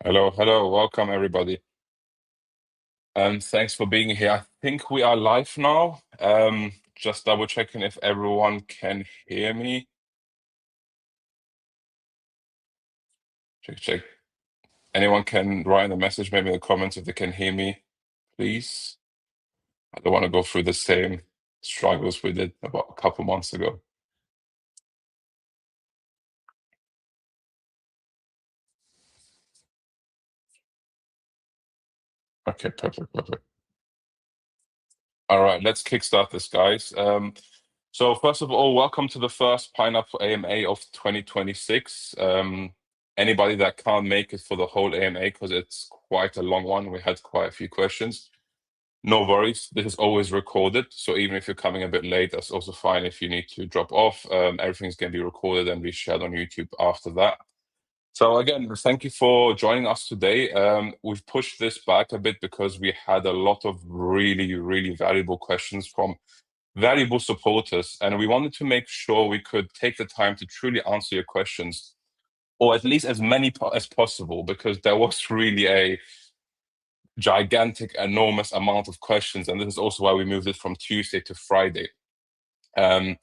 Hello, hello, welcome everybody. Thanks for being here. I think we are live now. Just double checking if everyone can hear me. Check, check. Anyone can write in the message, maybe in the comments if they can hear me, please. I don't want to go through the same struggles we did about a couple months ago. Okay, perfect, perfect. All right, let's kickstart this, guys. So first of all, welcome to the first Pineapple AMA of 2026. Anybody that can't make it for the whole AMA, because it's quite a long one, we had quite a few questions. No worries, this is always recorded. So even if you're coming a bit late, that's also fine if you need to drop off. Everything's going to be recorded and be shared on YouTube after that. So again, thank you for joining us today. We've pushed this back a bit because we had a lot of really, really valuable questions from valuable supporters, and we wanted to make sure we could take the time to truly answer your questions, or at least as many as possible, because there was really a gigantic, enormous amount of questions, and this is also why we moved it from Tuesday to Friday. I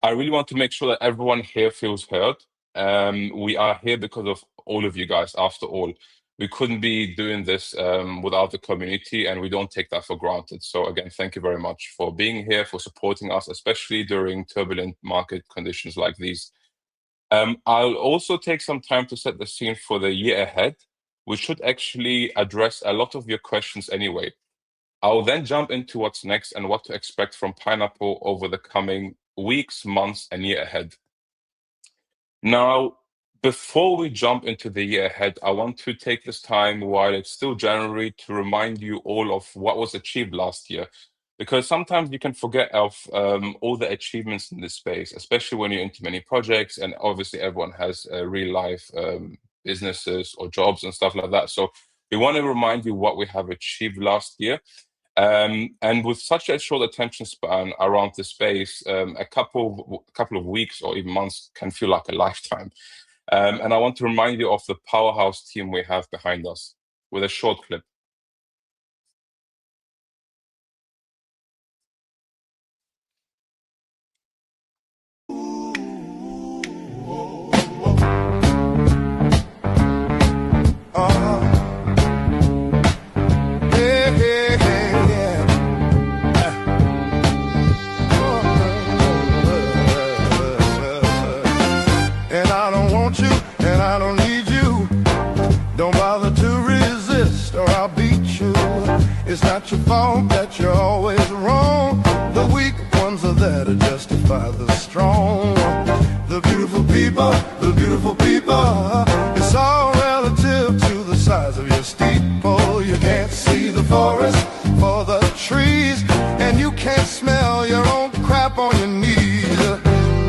really want to make sure that everyone here feels heard. We are here because of all of you guys, after all. We couldn't be doing this without the community, and we don't take that for granted. So again, thank you very much for being here, for supporting us, especially during turbulent market conditions like these. I'll also take some time to set the scene for the year ahead. We should actually address a lot of your questions anyway. I'll then jump into what's next and what to expect from Pineapple over the coming weeks, months, and year ahead. Now, before we jump into the year ahead, I want to take this time while it's still January to remind you all of what was achieved last year. Because sometimes you can forget of all the achievements in this space, especially when you're into many projects, and obviously everyone has real life businesses or jobs and stuff like that. So we want to remind you what we have achieved last year. And with such a short attention span around the space, a couple of weeks or even months can feel like a lifetime. And I want to remind you of the powerhouse team we have behind us with a short clip. And I don't want you, and I don't need you. Don't bother to resist, or I'll beat you. It's not your fault that you're always wrong. The weak ones are there to justify the strong. The beautiful people, the beautiful people. It's all relative to the size of your steeple. You can't see the forest for the trees, and you can't smell your own crap on your knees.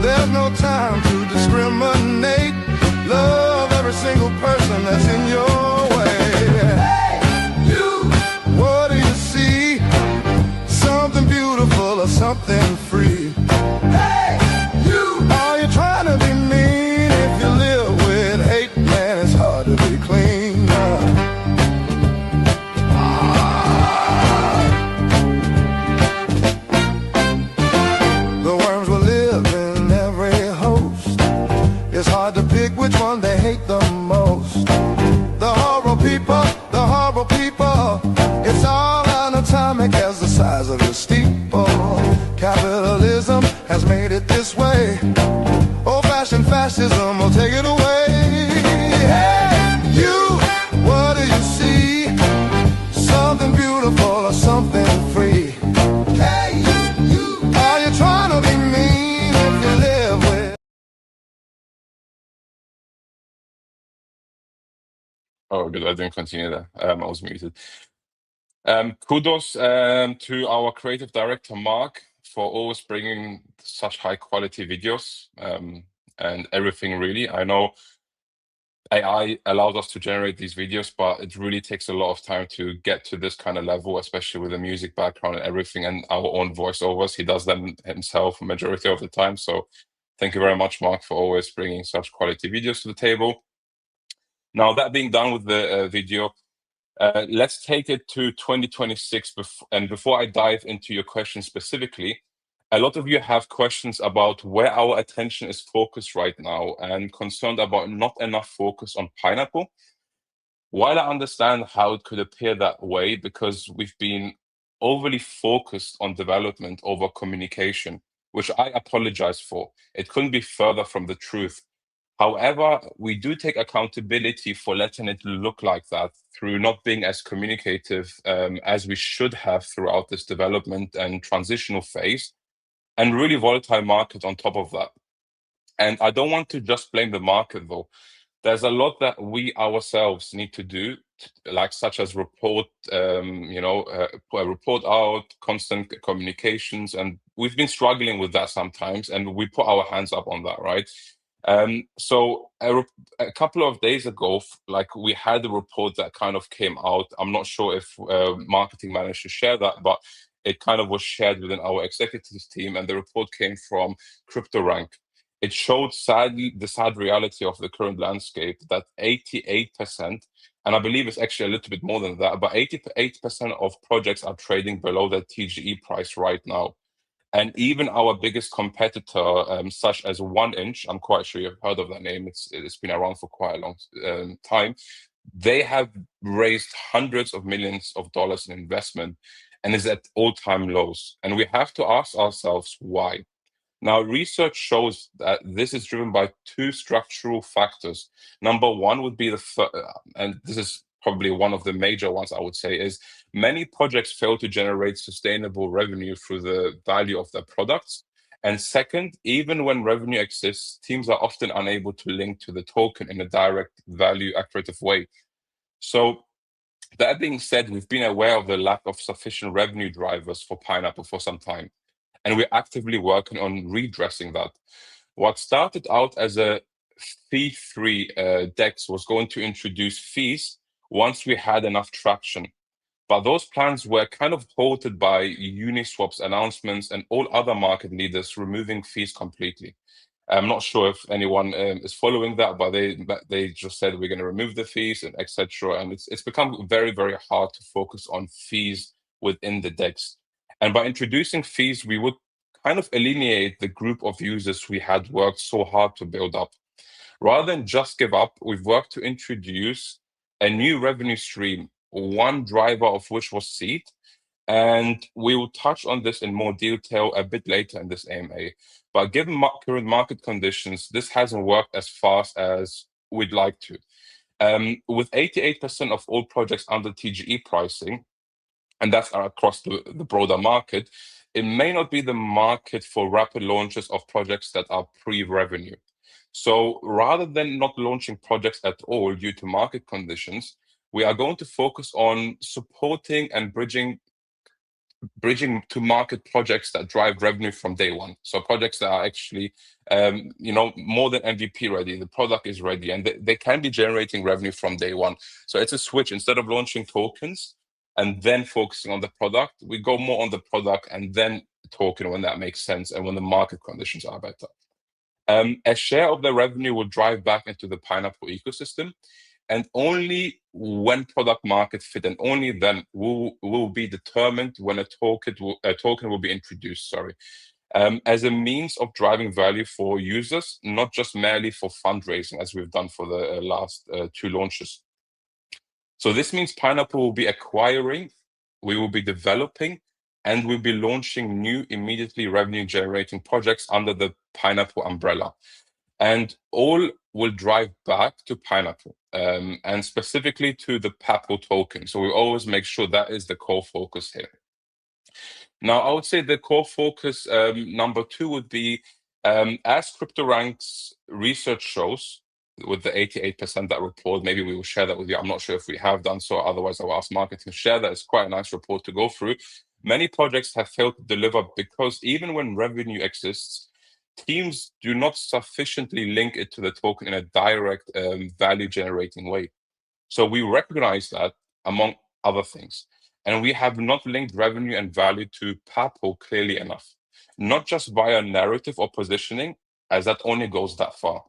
There's no time to discriminate. Love every single person that's in your way. Hey, you! What do you see? Something beautiful or something free? Hey, you! Are you trying to be mean? If you live with hate, man, it's hard to be clean. The worms will live in every host. It's hard to pick which one they hate the most. The horrible people, it's all anatomic as the size of your steeple. Capitalism has made it this way. Old-fashioned fascism will take it away. Hey, you, what do you see? Something beautiful or something free? Hey, you, are you trying to be mean if you live with... Oh, good. I didn't continue that. I was muted. Kudos to our creative director, Mark, for always bringing such high quality videos and everything, really. I know AI allows us to generate these videos, but it really takes a lot of time to get to this kind of level, especially with the music background and everything and our own voiceovers. He does them himself majority of the time. So thank you very much, Mark, for always bringing such quality videos to the table. Now, that being done with the video, let's take it to 2026. And before I dive into your question specifically, a lot of you have questions about where our attention is focused right now and concerned about not enough focus on Pineapple. While I understand how it could appear that way, because we've been overly focused on development over communication, which I apologize for, it couldn't be further from the truth. However, we do take accountability for letting it look like that through not being as communicative as we should have throughout this development and transitional phase, and really volatile market on top of that. And I don't want to just blame the market though. There's a lot that we ourselves need to do, like such as report, put a report out, constant communications, and we've been struggling with that sometimes, and we put our hands up on that, right? So a couple of days ago, like we had a report that kind of came out. I'm not sure if marketing managed to share that, but it kind of was shared within our executive team, and the report came from CryptoRank. It showed sadly the sad reality of the current landscape that 88%, and I believe it's actually a little bit more than that, but 88% of projects are trading below their TGE price right now. And even our biggest competitor, such as 1inch, I'm quite sure you've heard of that name. It's been around for quite a long time. They have raised hundreds of millions of dollars in investment and is at all-time lows. And we have to ask ourselves why. Now, research shows that this is driven by two structural factors. Number one would be and this is probably one of the major ones I would say, is many projects fail to generate sustainable revenue through the value of their products. And second, even when revenue exists, teams are often unable to link to the token in a direct value accretive way. So that being said, we've been aware of the lack of sufficient revenue drivers for Pineapple for some time, and we're actively working on redressing that. What started out as a fee-free DEX was going to introduce fees once we had enough traction. But those plans were kind of halted by Uniswap's announcements and all other market leaders removing fees completely. I'm not sure if anyone is following that, but they just said we're going to remove the fees and etc. And it's become very, very hard to focus on fees within the DEX. And by introducing fees, we would kind of alienate the group of users we had worked so hard to build up. Rather than just give up, we've worked to introduce a new revenue stream, one driver of which was seed. And we will touch on this in more detail a bit later in this AMA. But given current market conditions, this hasn't worked as fast as we'd like to. With 88% of all projects under TGE pricing, and that's across the broader market, it may not be the market for rapid launches of projects that are pre-revenue. So rather than not launching projects at all due to market conditions, we are going to focus on supporting and bridging to market projects that drive revenue from day one. So projects that are actually, more than MVP ready. The product is ready, and they can be generating revenue from day one. So it's a switch. Instead of launching tokens and then focusing on the product, we go more on the product and then token when that makes sense and when the market conditions are better. A share of the revenue will drive back into the Pineapple ecosystem, and only when product market fit and only then will be determined when a token will be introduced, as a means of driving value for users, not just merely for fundraising as we've done for the last two launches. So this means Pineapple will be acquiring, we will be developing, and we'll be launching new immediately revenue generating projects under the Pineapple umbrella. And all will drive back to Pineapple, and specifically to the PAPPLE token. So we always make sure that is the core focus here. Now, I would say the core focus number two would be, as CryptoRank's research shows, with the 88% that report, maybe we will share that with you. I'm not sure if we have done so. Otherwise, I will ask marketing to share that. It's quite a nice report to go through. Many projects have failed to deliver because even when revenue exists, teams do not sufficiently link it to the token in a direct value generating way. So we recognize that among other things. And we have not linked revenue and value to PAPPLE clearly enough, not just via narrative or positioning, as that only goes that far.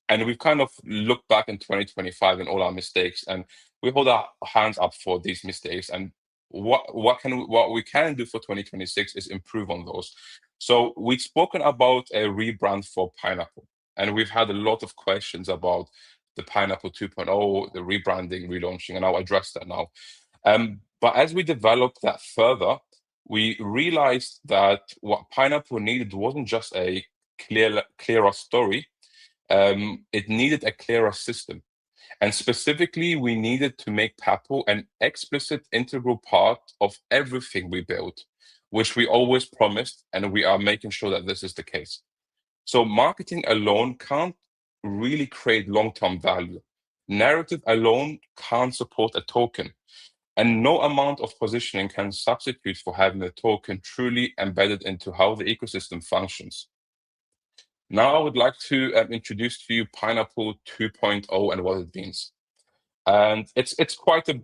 And we've kind of looked back in 2025 and all our mistakes, and we hold our hands up for these mistakes. And what we can do for 2026 is improve on those. So we've spoken about a rebrand for Pineapple, and we've had a lot of questions about the Pineapple 2.0, the rebranding, relaunching, and I'll address that now. But as we developed that further, we realized that what Pineapple needed wasn't just a clearer story. It needed a clearer system. And specifically, we needed to make PAPPLE an explicit integral part of everything we build, which we always promised, and we are making sure that this is the case. So marketing alone can't really create long-term value. Narrative alone can't support a token. And no amount of positioning can substitute for having a token truly embedded into how the ecosystem functions. Now I would like to introduce to you Pineapple 2.0 and what it means. And it's quite a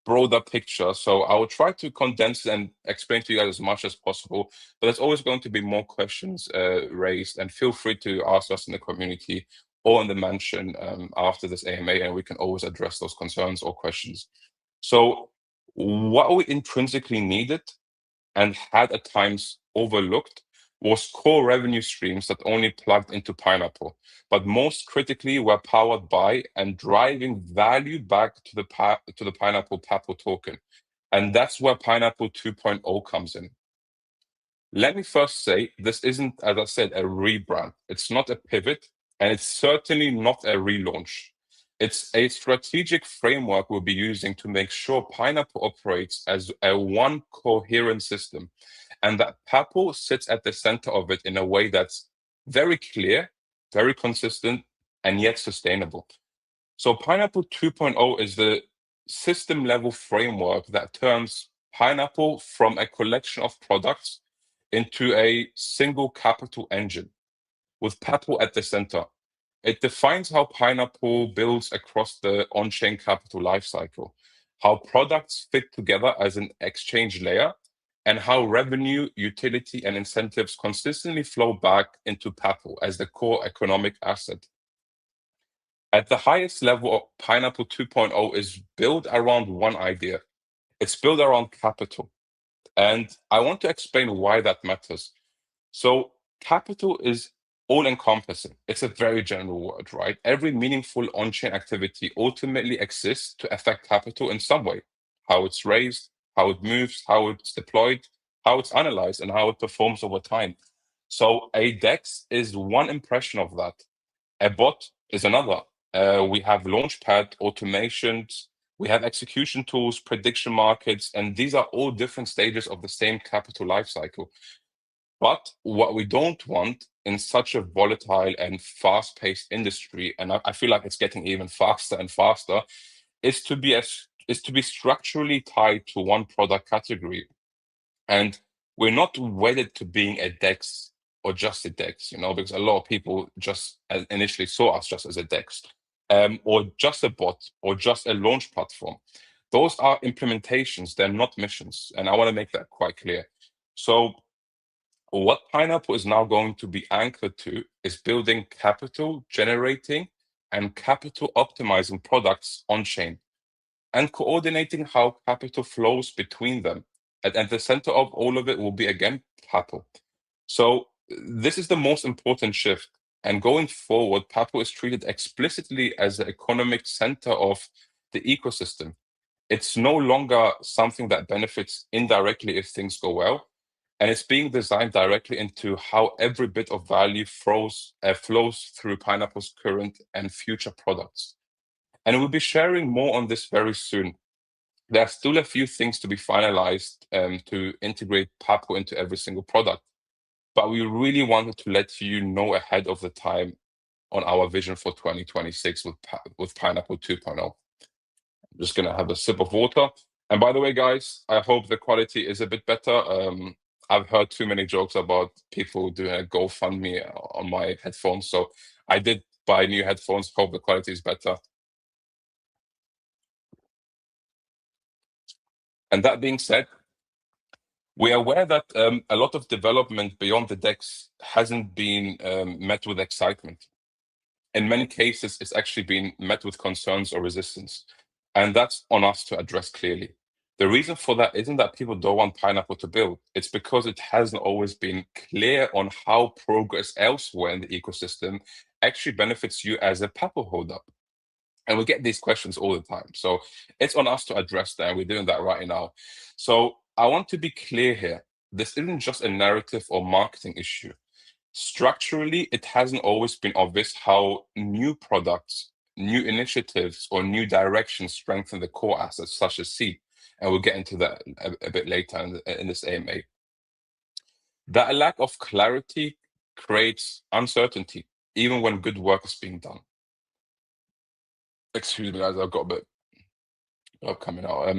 broader picture, so I will try to condense it and explain to you guys as much as possible. But there's always going to be more questions raised, and feel free to ask us in the community or in the mention after this AMA, and we can always address those concerns or questions. So what we intrinsically needed and had at times overlooked was core revenue streams that only plugged into Pineapple, but most critically were powered by and driving value back to the Pineapple PAPPLE token. And that's where Pineapple 2.0 comes in. Let me first say, this isn't, as I said, a rebrand. It's not a pivot, and it's certainly not a relaunch. It's a strategic framework we'll be using to make sure Pineapple operates as a one coherent system, and that PAPPLE sits at the center of it in a way that's very clear, very consistent, and yet sustainable. So Pineapple 2.0 is the system level framework that turns Pineapple from a collection of products into a single capital engine with PAPPLE at the center. It defines how Pineapple builds across the on-chain capital lifecycle, how products fit together as an exchange layer, and how revenue, utility, and incentives consistently flow back into PAPPLE as the core economic asset. At the highest level, Pineapple 2.0 is built around one idea. It's built around capital. And I want to explain why that matters. So capital is all-encompassing. It's a very general word, right? Every meaningful on-chain activity ultimately exists to affect capital in some way. How it's raised, how it moves, how it's deployed, how it's analyzed, and how it performs over time. So a DEX is one impression of that. A bot is another. We have launchpad automations, we have execution tools, prediction markets, and these are all different stages of the same capital lifecycle. But what we don't want in such a volatile and fast-paced industry, and I feel like it's getting even faster and faster, is to be structurally tied to one product category. And we're not wedded to being a DEX or just a DEX, because a lot of people just initially saw us just as a DEX, or just a bot, or just a launch platform. Those are implementations, they're not missions. And I want to make that quite clear. So what Pineapple is now going to be anchored to is building capital generating and capital optimizing products on chain and coordinating how capital flows between them. And at the center of all of it will be, again, PAPPLE. So this is the most important shift. And going forward, PAPPLE is treated explicitly as the economic center of the ecosystem. It's no longer something that benefits indirectly if things go well. And it's being designed directly into how every bit of value flows through Pineapple's current and future products. And we'll be sharing more on this very soon. There are still a few things to be finalized to integrate PAPPLE into every single product. But we really wanted to let you know ahead of the time on our vision for 2026 with Pineapple 2.0. I'm just going to have a sip of water. And by the way, guys, I hope the quality is a bit better. I've heard too many jokes about people doing a GoFundMe on my headphones. So I did buy new headphones. Hope the quality is better. And that being said, we're aware that a lot of development beyond the DEX hasn't been met with excitement. in many cases, it's actually been met with concerns or resistance. And that's on us to address clearly. The reason for that isn't that people don't want Pineapple to build. It's because it hasn't always been clear on how progress elsewhere in the ecosystem actually benefits you as a PAPPLE holder. And we get these questions all the time. So it's on us to address that. And we're doing that right now. So I want to be clear here. This isn't just a narrative or marketing issue. Structurally, it hasn't always been obvious how new products, new initiatives, or new directions strengthen the core assets, such as seed. And we'll get into that a bit later in this AMA. That lack of clarity creates uncertainty, even when good work is being done. Excuse me, guys, I've got a bit coming out.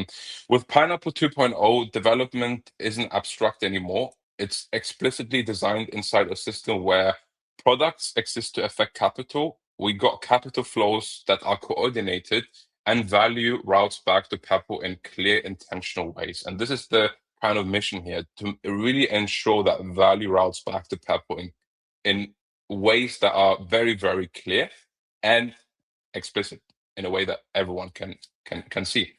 With Pineapple 2.0, development isn't abstract anymore. It's explicitly designed inside a system where products exist to affect capital. We got capital flows that are coordinated and value routes back to PAPPLE in clear, intentional ways. And this is the kind of mission here, to really ensure that value routes back to PAPPLE in ways that are very, very clear and explicit in a way that everyone can see.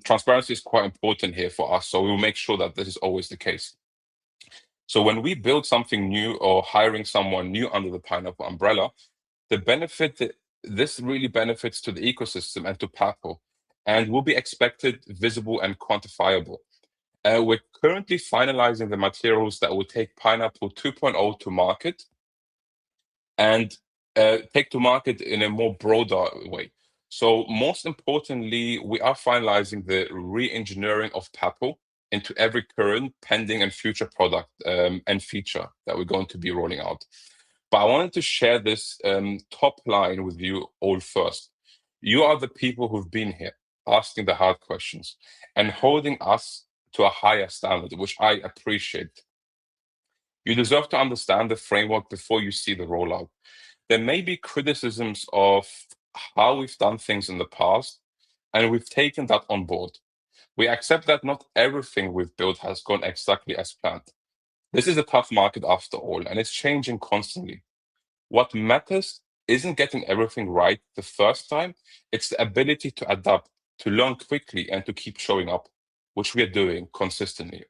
Transparency is quite important here for us, so we'll make sure that this is always the case. So when we build something new or hiring someone new under the Pineapple umbrella, the benefit that this really benefits to the ecosystem and to PAPPLE, and will be expected, visible, and quantifiable. We're currently finalizing the materials that will take Pineapple 2.0 to market, and take to market in a more broader way. So most importantly, we are finalizing the re-engineering of PAPPLE into every current, pending, and future product and feature that we're going to be rolling out. But I wanted to share this top line with you all first. You are the people who've been here, asking the hard questions, and holding us to a higher standard, which I appreciate. You deserve to understand the framework before you see the rollout. There may be criticisms of how we've done things in the past, and we've taken that on board. We accept that not everything we've built has gone exactly as planned. This is a tough market after all, and it's changing constantly. What matters isn't getting everything right the first time, it's the ability to adapt, to learn quickly, and to keep showing up, which we are doing consistently.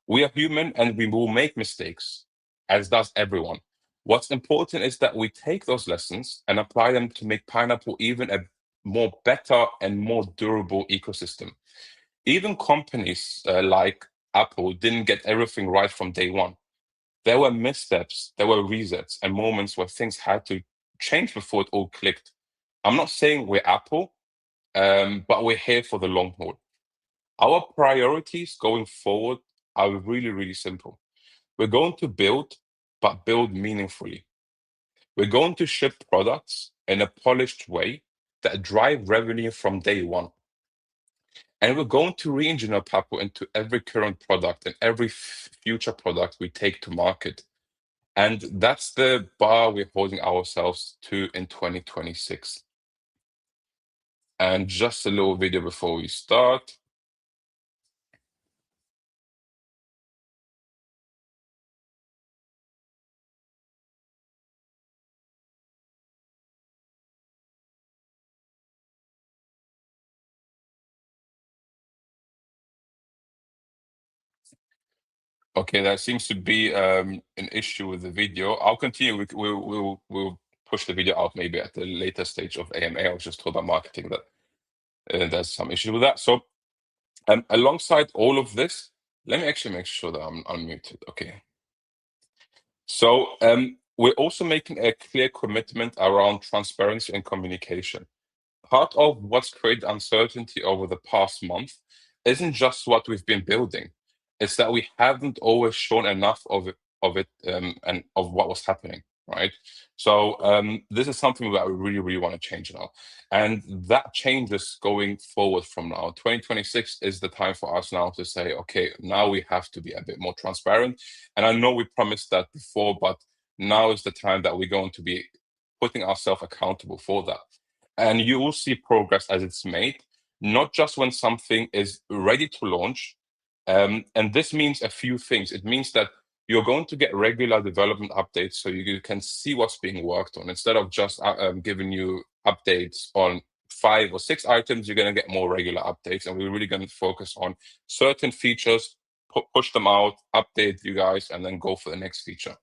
We are human and we will make mistakes, as does everyone. What's important is that we take those lessons and apply them to make Pineapple even a more better and more durable ecosystem. Even companies like Apple didn't get everything right from day one. There were missteps, there were resets, and moments where things had to change before it all clicked. I'm not saying we're Apple, but we're here for the long haul. Our priorities going forward are really, really simple. We're going to build, but build meaningfully. We're going to ship products in a polished way that drive revenue from day one. And we're going to re-engineer PAPPLE into every current product and every future product we take to market. And that's the bar we're holding ourselves to in 2026. And just a little video before we start. Okay, that seems to be an issue with the video. I'll continue. We'll push the video out maybe at the later stage of AMA. I was just told by marketing that there's some issue with that. So alongside all of this, let me actually make sure that I'm unmuted. Okay. So we're also making a clear commitment around transparency and communication. Part of what's created uncertainty over the past month isn't just what we've been building. It's that we haven't always shown enough of it and of what was happening, right? So this is something that we really, really want to change now. And that changes going forward from now. 2026 is the time for us now to say, okay, now we have to be a bit more transparent. And I know we promised that before, but now is the time that we're going to be putting ourselves accountable for that. And you will see progress as it's made, not just when something is ready to launch. And this means a few things. It means that you're going to get regular development updates so you can see what's being worked on. Instead of just giving you updates on 5 or 6 items, you're going to get more regular updates. And we're really going to focus on certain features, push them out, update you guys, and then go for the next feature.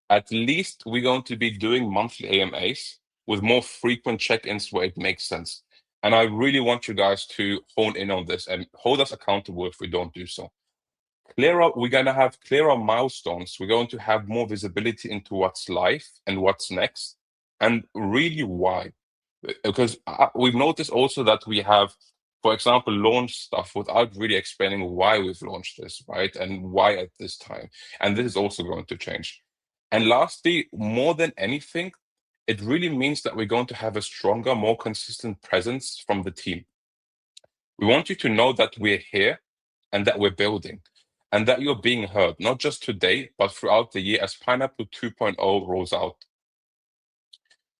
At least we're going to be doing monthly AMAs with more frequent check-ins where it makes sense. And I really want you guys to hone in on this and hold us accountable if we don't do so. We're going to have clearer milestones. We're going to have more visibility into what's live and what's next, and really why. Because we've noticed also that we have, for example, launched stuff without really explaining why we've launched this, right? And why at this time. And this is also going to change. And lastly, more than anything, it really means that we're going to have a stronger, more consistent presence from the team. We want you to know that we're here and that we're building and that you're being heard, not just today, but throughout the year as Pineapple 2.0 rolls out.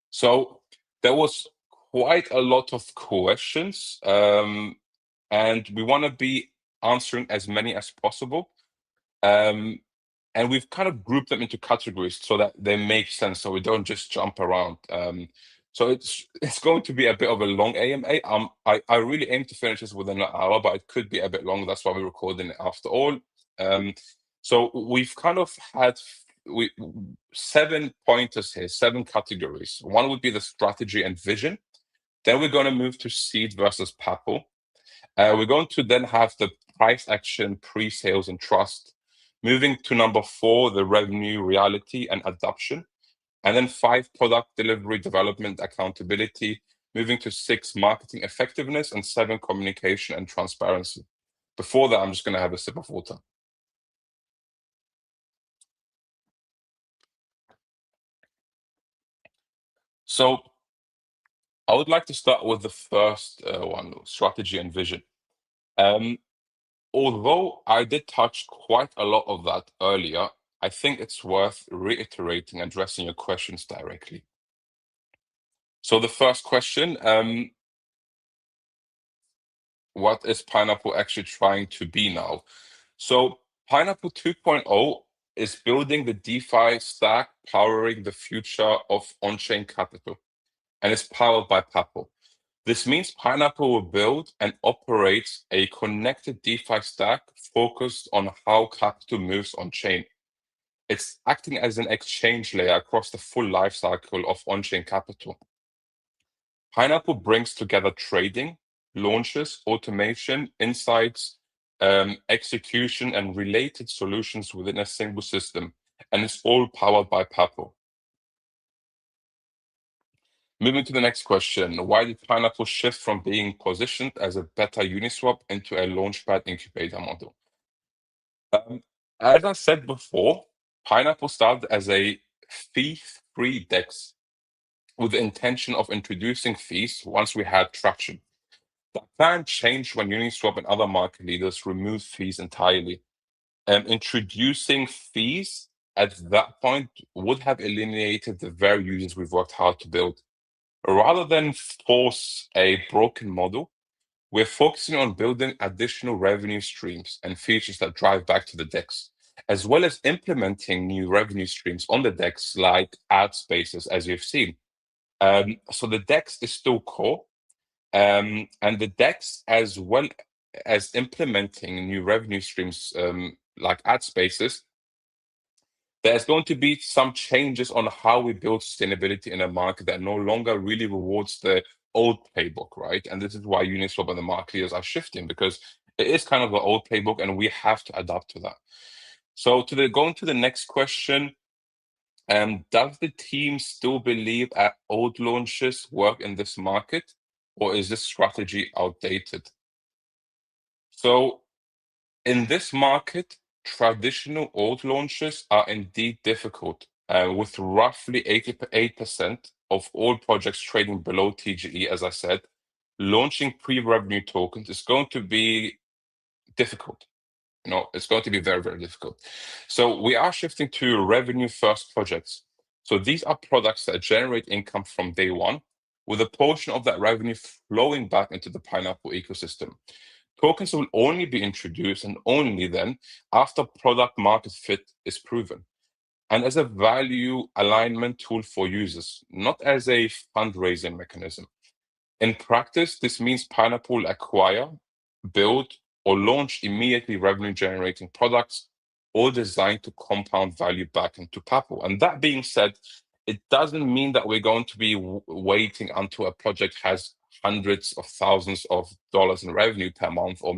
So there was quite a lot of questions, and we want to be answering as many as possible. And we've kind of grouped them into categories so that they make sense, so we don't just jump around. So it's going to be a bit of a long AMA. I really aim to finish this within an hour, but it could be a bit long. That's why we're recording it after all. So we've kind of had 7 pointers here, 7 categories. One would be the strategy and vision. Then we're going to move to seed versus PAPPLE. We're going to then have the price action, pre-sales, and trust. Moving to number 4, the revenue, reality, and adoption. And then 5, product delivery, development, accountability. Moving to 6, marketing effectiveness, and 7, communication and transparency. Before that, I'm just going to have a sip of water. So I would like to start with the first one, strategy and vision. Although I did touch quite a lot of that earlier, I think it's worth reiterating and addressing your questions directly. So the first question, what is Pineapple actually trying to be now? So Pineapple 2.0 is building the DeFi stack, powering the future of on-chain capital, and it's powered by PAPPLE. This means Pineapple will build and operate a connected DeFi stack focused on how capital moves on-chain. It's acting as an exchange layer across the full lifecycle of on-chain capital. Pineapple brings together trading, launches, automation, insights, execution, and related solutions within a single system, and it's all powered by PAPPLE. Moving to the next question, why did Pineapple shift from being positioned as a beta Uniswap into a launchpad incubator model? As I said before, Pineapple started as a fee-free DEX with the intention of introducing fees once we had traction. The plan changed when Uniswap and other market leaders removed fees entirely. Introducing fees at that point would have alienated the very users we've worked hard to build. Rather than force a broken model, we're focusing on building additional revenue streams and features that drive back to the DEX, as well as implementing new revenue streams on the DEX like ad spaces, as you've seen. So the DEX is still core, and the DEX, as well as implementing new revenue streams like ad spaces, there's going to be some changes on how we build sustainability in a market that no longer really rewards the old playbook, right? And this is why Uniswap and the market leaders are shifting, because it is kind of the old playbook and we have to adapt to that. So going to the next question, does the team still believe old launches work in this market, or is this strategy outdated? So in this market, traditional old launches are indeed difficult, with roughly 88% of all projects trading below TGE, as I said. Launching pre-revenue tokens is going to be difficult. It's going to be very, very difficult. So we are shifting to revenue-first projects. So these are products that generate income from day one, with a portion of that revenue flowing back into the Pineapple ecosystem. Tokens will only be introduced and only then after product market fit is proven, and as a value alignment tool for users, not as a fundraising mechanism. In practice, this means Pineapple will acquire, build, or launch immediately revenue generating products, all designed to compound value back into PAPPLE. And that being said, it doesn't mean that we're going to be waiting until a project has hundreds of thousands of dollars in revenue per month or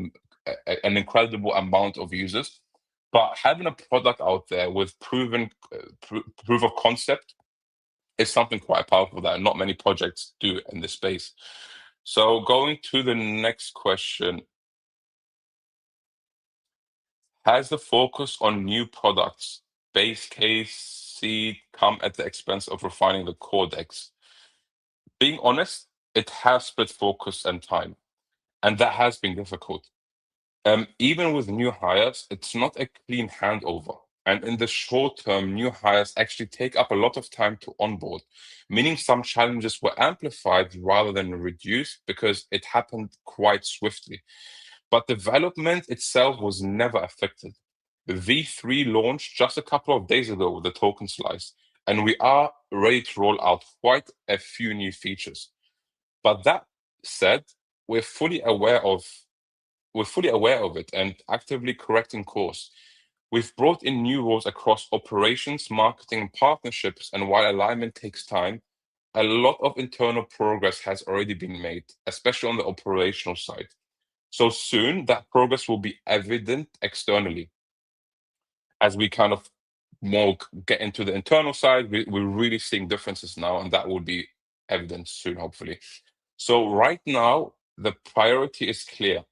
an incredible amount of users. But having a product out there with proven proof of concept is something quite powerful that not many projects do in this space. So going to the next question, has the focus on new products, base case, seed, come at the expense of refining the core decks? Being honest, it has split focus and time, and that has been difficult. Even with new hires, it's not a clean handover. And in the short term, new hires actually take up a lot of time to onboard, meaning some challenges were amplified rather than reduced because it happened quite swiftly. But development itself was never affected. The V3 launched just a couple of days ago with the token slice, and we are ready to roll out quite a few new features. But that said, we're fully aware of it and actively correcting course. We've brought in new roles across operations, marketing, and partnerships, and while alignment takes time, a lot of internal progress has already been made, especially on the operational side. So soon, that progress will be evident externally. As we kind of more get into the internal side, we're really seeing differences now, and that will be evident soon, hopefully. So right now, the priority is clear.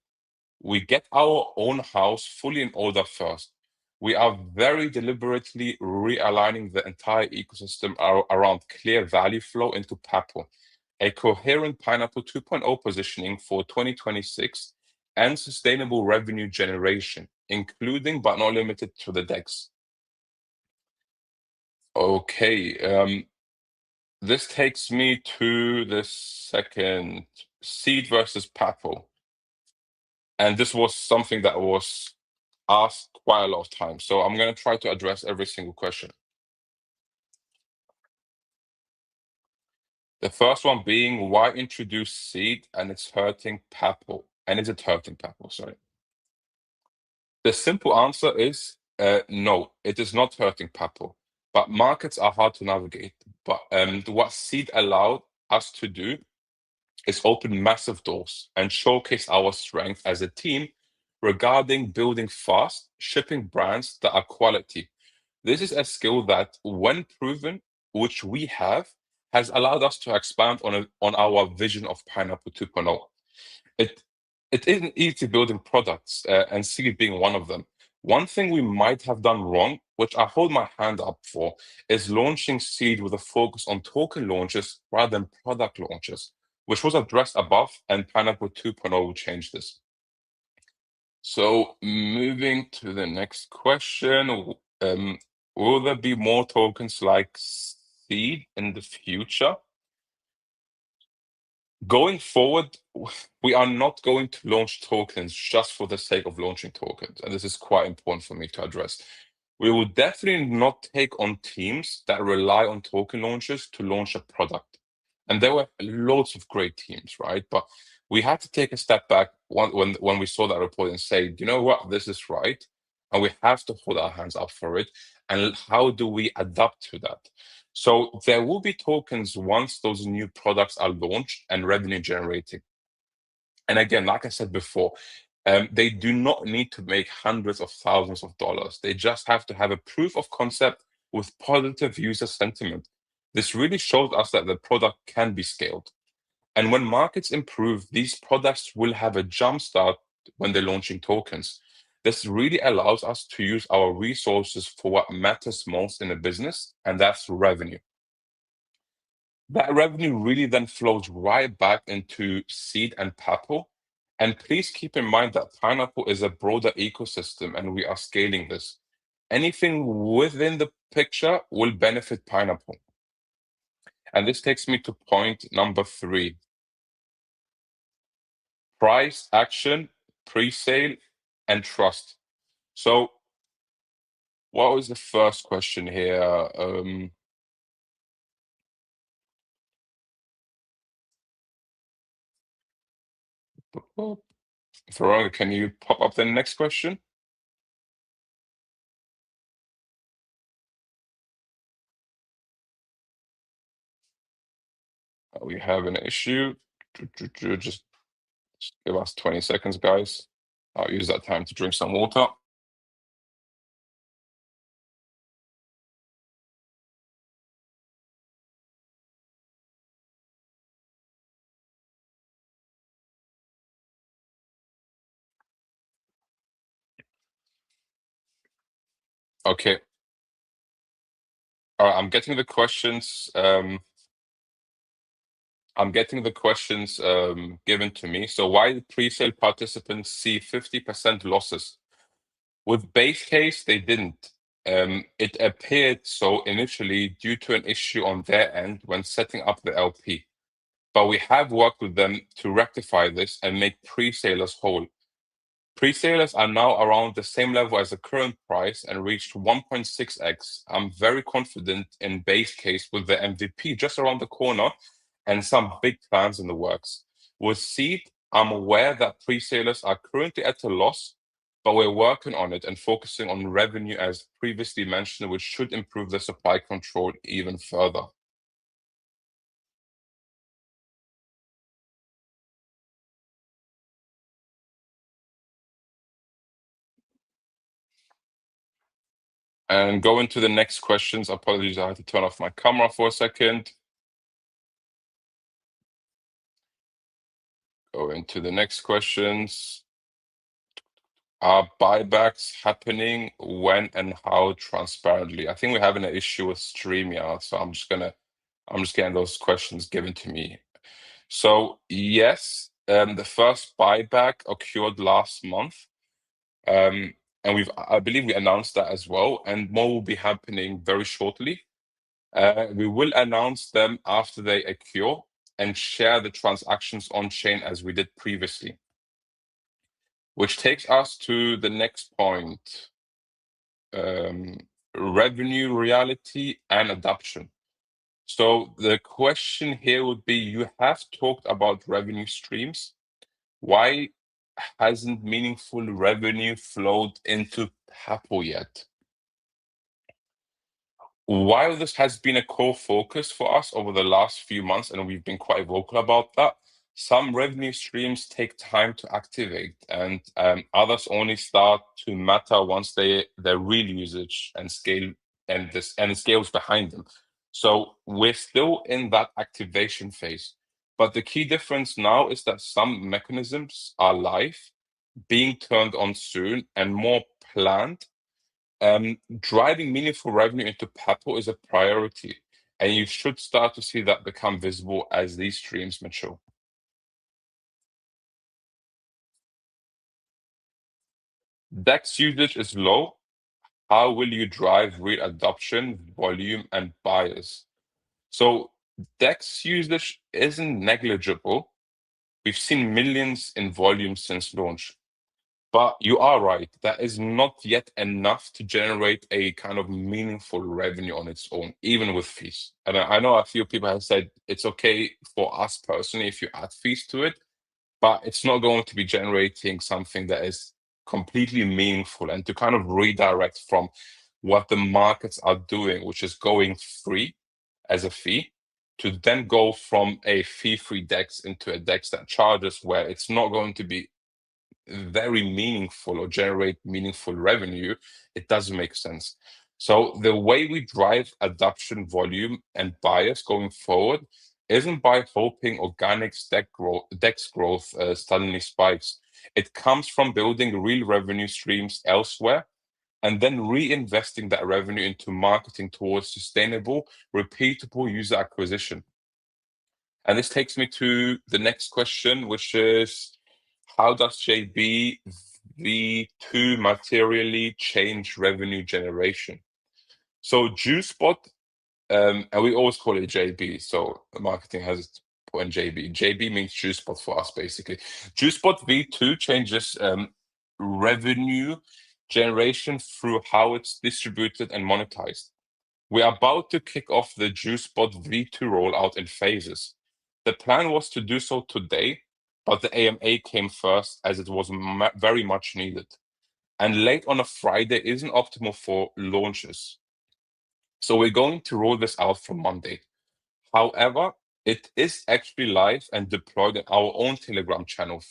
We get our own house fully in order first. We are very deliberately realigning the entire ecosystem around clear value flow into PAPPLE, a coherent Pineapple 2.0 positioning for 2026, and sustainable revenue generation, including but not limited to the DEX. Okay, this takes me to the second, seed versus PAPPLE. And this was something that was asked quite a lot of times. So I'm going to try to address every single question. The first one being, why introduce seed and it's hurting PAPPLE? And is it hurting PAPPLE? Sorry. The simple answer is no, it is not hurting PAPPLE. But markets are hard to navigate. But what seed allowed us to do is open massive doors and showcase our strength as a team regarding building fast, shipping brands that are quality. This is a skill that, when proven, which we have, has allowed us to expand on our vision of Pineapple 2.0. It it isn't easy building products, and Seed being one of them. One thing we might have done wrong, which I hold my hand up for, is launching Seed with a focus on token launches rather than product launches, which was addressed above, and Pineapple 2.0 will change this. So moving to the next question, will there be more tokens like Seed in the future? Going forward, we are not going to launch tokens just for the sake of launching tokens, and this is quite important for me to address. We will definitely not take on teams that rely on token launches to launch a product. And there were loads of great teams, right? But we had to take a step back when we saw that report and say, you know what, this is right, and we have to hold our hands up for it. And how do we adapt to that? So there will be tokens once those new products are launched and revenue generating. And again, like I said before, they do not need to make hundreds of thousands of dollars. They just have to have a proof of concept with positive user sentiment. This really shows us that the product can be scaled. And when markets improve, these products will have a jump start when they're launching tokens. This really allows us to use our resources for what matters most in a business, and that's revenue. That revenue really then flows right back into Seed and PAPPLE. And please keep in mind that Pineapple is a broader ecosystem and we are scaling this. Anything within the picture will benefit Pineapple. And this takes me to point number 3. Price action pre-sale, and trust. So what was the first question here? Veronica, can you pop up the next question? We have an issue. Just give us 20 seconds, guys. I'll use that time to drink some water. Okay. All right, I'm getting the questions. Given to me. So why did pre-sale participants see 50% losses? With base case, they didn't. It appeared so initially due to an issue on their end when setting up the LP. But we have worked with them to rectify this and make pre-salers whole. Pre-salers are now around the same level as the current price and reached 1.6x. I'm very confident in base case with the MVP just around the corner and some big plans in the works. With Seed, I'm aware that pre-salers are currently at a loss, but we're working on it and focusing on revenue as previously mentioned, which should improve the supply control even further. And go into the next questions. Apologies, I had to turn off my camera for a second. Go into the next questions. Are buybacks happening? When and how transparently? I think we're having an issue with StreamYard, so I'm just getting those questions given to me. So yes, the first buyback occurred last month. And I believe we announced that as well, and more will be happening very shortly. We will announce them after they occur and share the transactions on chain as we did previously. Which takes us to the next point. Revenue reality and adoption. So the question here would be, you have talked about revenue streams. Why hasn't meaningful revenue flowed into PAPPLE yet? While this has been a core focus for us over the last few months, and we've been quite vocal about that, some revenue streams take time to activate, and others only start to matter once their real usage and scale and it scales behind them. So we're still in that activation phase. But the key difference now is that some mechanisms are live, being turned on soon, and more planned. Driving meaningful revenue into PAPPLE is a priority, and you should start to see that become visible as these streams mature. DEX usage is low. How will you drive real adoption, volume, and buyers? So DEX usage isn't negligible. We've seen millions in volume since launch. But you are right, that is not yet enough to generate a kind of meaningful revenue on its own, even with fees. And I know a few people have said it's okay for us personally if you add fees to it, but it's not going to be generating something that is completely meaningful. And to kind of redirect from what the markets are doing, which is going free as a fee, to then go from a fee-free DEX into a DEX that charges, where it's not going to be very meaningful or generate meaningful revenue, it doesn't make sense. So the way we drive adoption, volume, and buyers going forward isn't by hoping organic DEX growth suddenly spikes. It comes from building real revenue streams elsewhere and then reinvesting that revenue into marketing towards sustainable, repeatable user acquisition. And this takes me to the next question, which is, how does JB V2 materially change revenue generation? So JuiceBot, and we always call it JB, so marketing has Marco and JB. JB means JuiceBot for us, basically. JuiceBot V2 changes revenue generation through how it's distributed and monetized. We are about to kick off the JuiceBot V2 rollout in phases. The plan was to do so today, but the AMA came first as it was very much needed. And late on a Friday isn't optimal for launches. So we're going to roll this out from Monday. However, it is actually live and deployed in our own Telegram channel.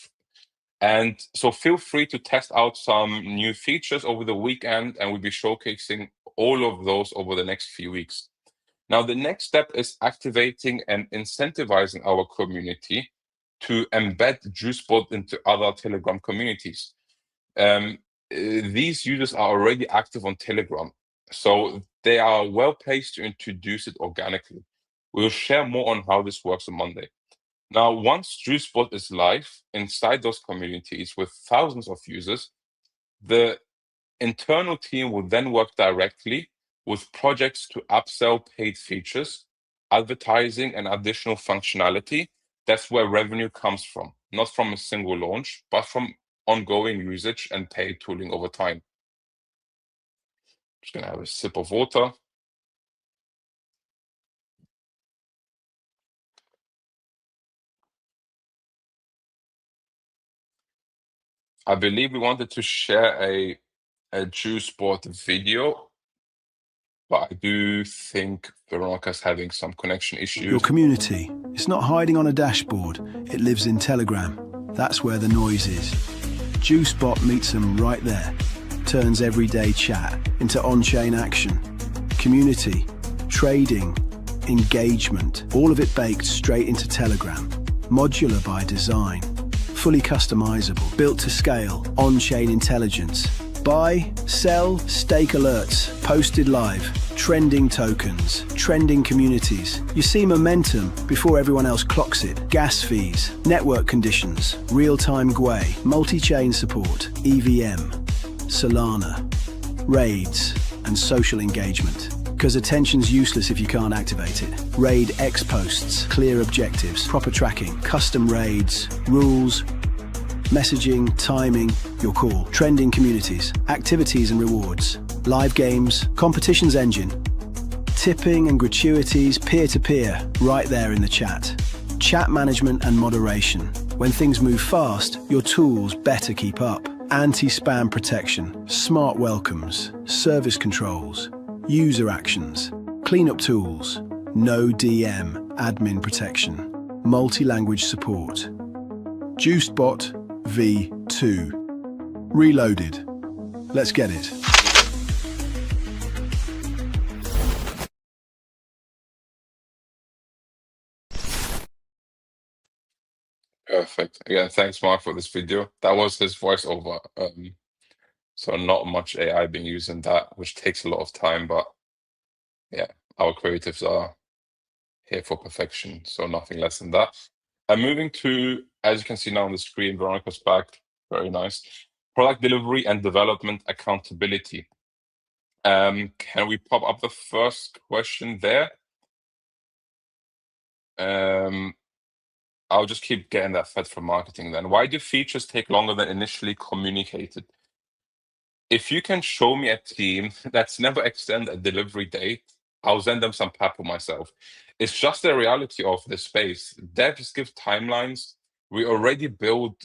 And so feel free to test out some new features over the weekend, and we'll be showcasing all of those over the next few weeks. Now, the next step is activating and incentivizing our community to embed JuiceBot into other Telegram communities. These users are already active on Telegram, so they are well placed to introduce it organically. We'll share more on how this works on Monday. Now, once JuiceBot is live inside those communities with thousands of users, the internal team will then work directly with projects to upsell paid features, advertising, and additional functionality. That's where revenue comes from, not from a single launch, but from ongoing usage and paid tooling over time. Just gonna have a sip of water. I believe we wanted to share a JuiceBot video, but I do think Veronica's having some connection issues. Your community, it's not hiding on a dashboard, it lives in Telegram. That's where the noise is. JuiceBot meets them right there, turns everyday chat into on-chain action. Community, trading, engagement, all of it baked straight into Telegram. Modular by design, fully customizable, built to scale, on-chain intelligence. Buy, sell, stake alerts, posted live, trending tokens, trending communities. You see momentum before everyone else clocks it. Gas fees, network conditions, real-time GUI, multi-chain support, EVM, Solana, raids, and social engagement. Because attention's useless if you can't activate it. Raid X posts, clear objectives, proper tracking, custom raids, rules, messaging, timing, your call, trending communities, activities and rewards, live games, competitions engine, tipping and gratuities, peer-to-peer, right there in the chat. Chat management and moderation. When things move fast, your tools better keep up. Anti-spam protection, smart welcomes, service controls, user actions, cleanup tools, no DM, admin protection, multi-language support. JuiceBot V2. Reloaded. Let's get it. Perfect. Again, thanks, Mark, for this video. That was his voiceover. So not much AI being used in that, which takes a lot of time, but yeah, our creatives are here for perfection, so nothing less than that. And moving to, as you can see now on the screen, Veronica's back. Very nice. Product delivery and development accountability. Can we pop up the first question there? I'll just keep getting that fed from marketing then. Why do features take longer than initially communicated? If you can show me a team that's never extended a delivery date, I'll send them some PAPPLE myself. It's just the reality of the space. Devs give timelines. We already build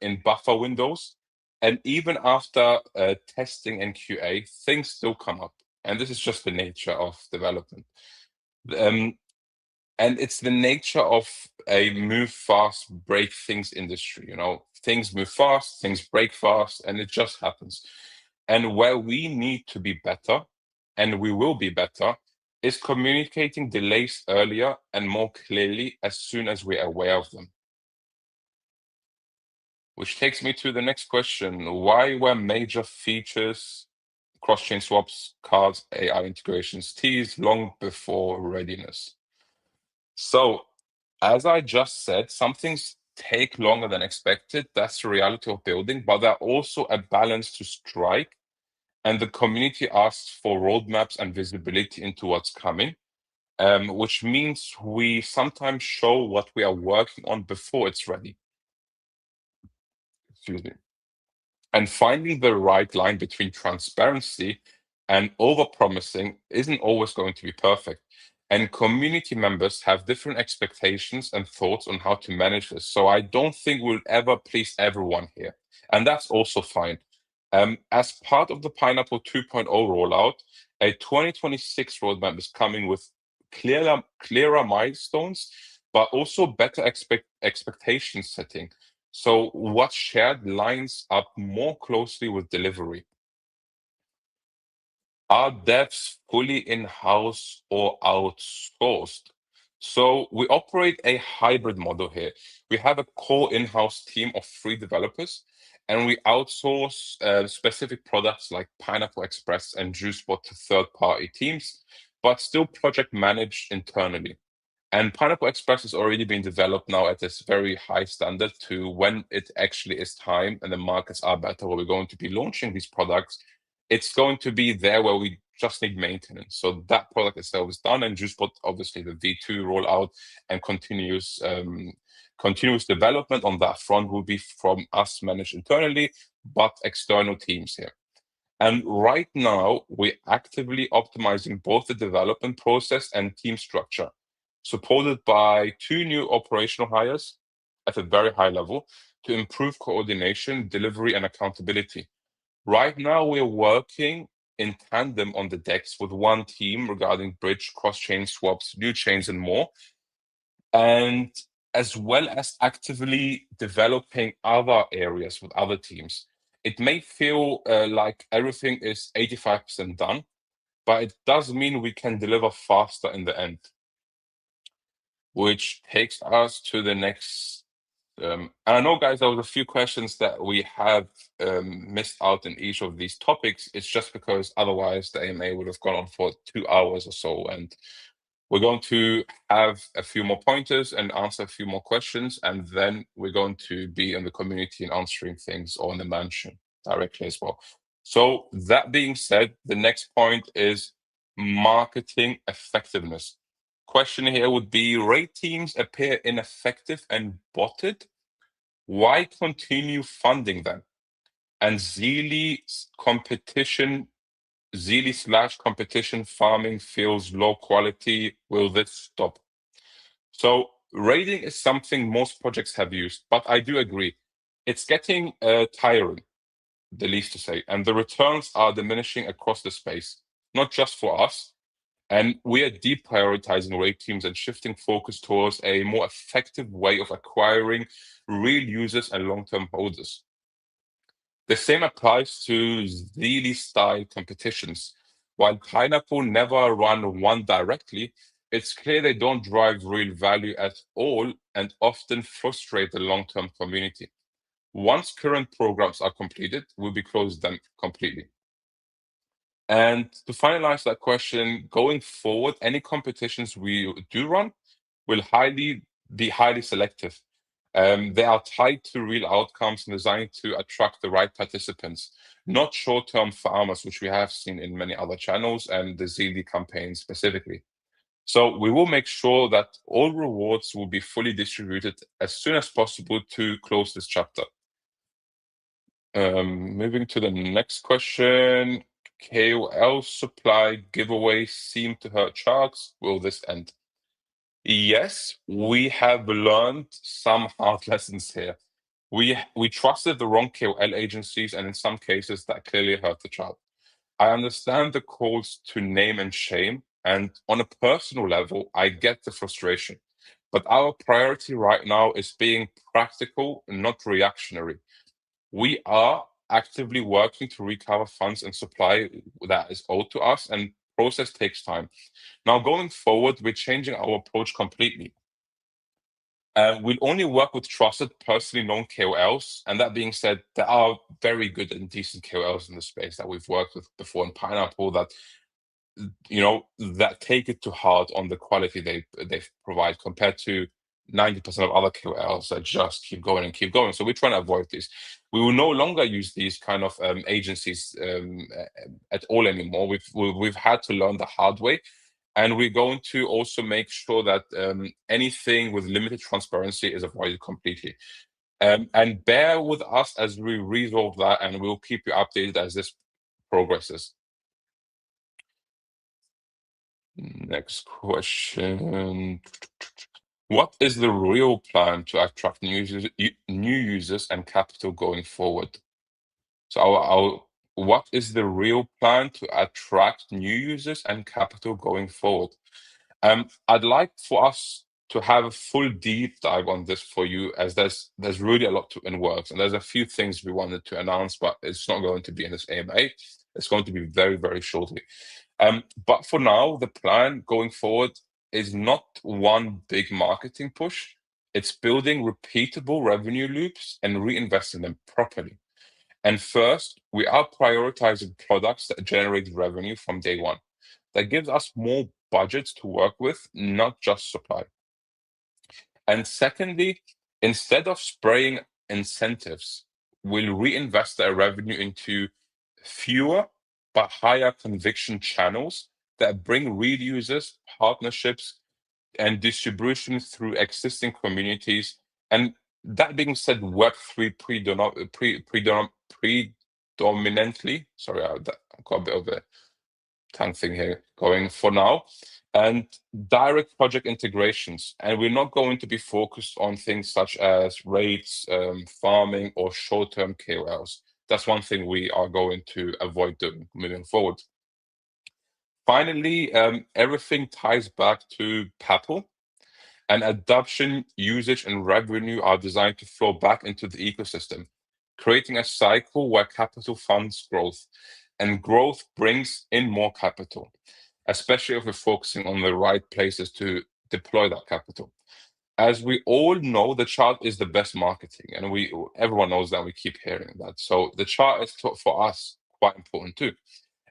in buffer windows. And even after testing and QA, things still come up. And this is just the nature of development. And it's the nature of a move fast, break things industry. You know, things move fast, things break fast, and it just happens. And where we need to be better, and we will be better, is communicating delays earlier and more clearly as soon as we're aware of them. Which takes me to the next question. Why were major features, cross-chain swaps, cards, AI integrations teased long before readiness? So, as I just said, some things take longer than expected. That's the reality of building, but there's also a balance to strike. And the community asks for roadmaps and visibility into what's coming. which means we sometimes show what we are working on before it's ready. Excuse me. And finding the right line between transparency and overpromising isn't always going to be perfect. And community members have different expectations and thoughts on how to manage this. So I don't think we'll ever please everyone here. And that's also fine. As part of the Pineapple 2.0 rollout, a 2026 roadmap is coming with clearer milestones, but also better expectation setting. So what's shared lines up more closely with delivery. Are devs fully in-house or outsourced? So we operate a hybrid model here. We have a core in-house team of 3 developers, and we outsource specific products like Pineapple Express and JuiceBot to third-party teams, but still project managed internally. And Pineapple Express has already been developed now at this very high standard to when it actually is time and the markets are better, where we're going to be launching these products. It's going to be there where we just need maintenance. So that product itself is done, and JuiceBot, obviously the V2 rollout and continuous development on that front will be from us managed internally, but external teams here. And right now, we're actively optimizing both the development process and team structure, supported by 2 new operational hires at a very high level to improve coordination, delivery, and accountability. Right now, we're working in tandem on the decks with 1 team regarding bridge, cross-chain swaps, new chains, and more, and as well as actively developing other areas with other teams. It may feel like everything is 85% done, but it does mean we can deliver faster in the end. Which takes us to the next. And I know, guys, there was a few questions that we have missed out in each of these topics. It's just because otherwise the AMA would have gone on for 2 hours or so, and we're going to have a few more pointers and answer a few more questions, and then we're going to be in the community and answering things on the mansion directly as well. So that being said, the next point is marketing effectiveness. Question here would be, raid teams appear ineffective and botted. Why continue funding them? And Zeely/competition farming feels low quality. Will this stop? So raiding is something most projects have used, but I do agree. It's getting tiring, the least to say, and the returns are diminishing across the space, not just for us. And we are deprioritizing raid teams and shifting focus towards a more effective way of acquiring real users and long-term holders. The same applies to Zeely-style competitions. While Pineapple never run one directly, it's clear they don't drive real value at all and often frustrate the long-term community. Once current programs are completed, we'll be closed them completely. And to finalize that question, going forward, any competitions we do run will be highly selective. They are tied to real outcomes and designed to attract the right participants, not short-term farmers, which we have seen in many other channels and the Zeely campaign specifically. So we will make sure that all rewards will be fully distributed as soon as possible to close this chapter. Moving to the next question. KOL supply giveaways seem to hurt charts. Will this end? Yes, we have learned some hard lessons here. We trusted the wrong KOL agencies, and in some cases that clearly hurt the chart. I understand the calls to name and shame, and on a personal level, I get the frustration. But our priority right now is being practical, not reactionary. We are actively working to recover funds and supply that is owed to us, and process takes time. Now, going forward, we're changing our approach completely. We'll only work with trusted, personally known KOLs. And that being said, there are very good and decent KOLs in the space that we've worked with before in Pineapple that that take it to heart on the quality they provide compared to 90% of other KOLs that just keep going and keep going. So we're trying to avoid this. We will no longer use these kind of agencies at all anymore. We've had to learn the hard way, And we're going to also make sure that anything with limited transparency is avoided completely. And bear with us as we resolve that, and we'll keep you updated as this progresses. Next question. What is the real plan to attract new users and capital going forward? So what is the real plan to attract new users and capital going forward? I'd like for us to have a full deep dive on this for you, as there's really a lot in works, and there's a few things we wanted to announce, but it's not going to be in this AMA. It's going to be very, very shortly. But for now, the plan going forward is not one big marketing push. It's building repeatable revenue loops and reinvesting them properly. And first, we are prioritizing products that generate revenue from day one. That gives us more budgets to work with, not just supply. And secondly, instead of spraying incentives, we'll reinvest that revenue into fewer but higher conviction channels that bring real users, partnerships, and distribution through existing communities. And that being said, Web3 predominantly, sorry, I've got a bit of a tongue thing here going for now, and direct project integrations. And we're not going to be focused on things such as rates, farming, or short-term KOLs. That's one thing we are going to avoid doing moving forward. Finally, everything ties back to PAPPLE, and adoption, usage, and revenue are designed to flow back into the ecosystem, creating a cycle where capital funds growth, and growth brings in more capital, especially if we're focusing on the right places to deploy that capital. As we all know, the chart is the best marketing, and everyone knows that. We keep hearing that. So the chart is for us quite important too.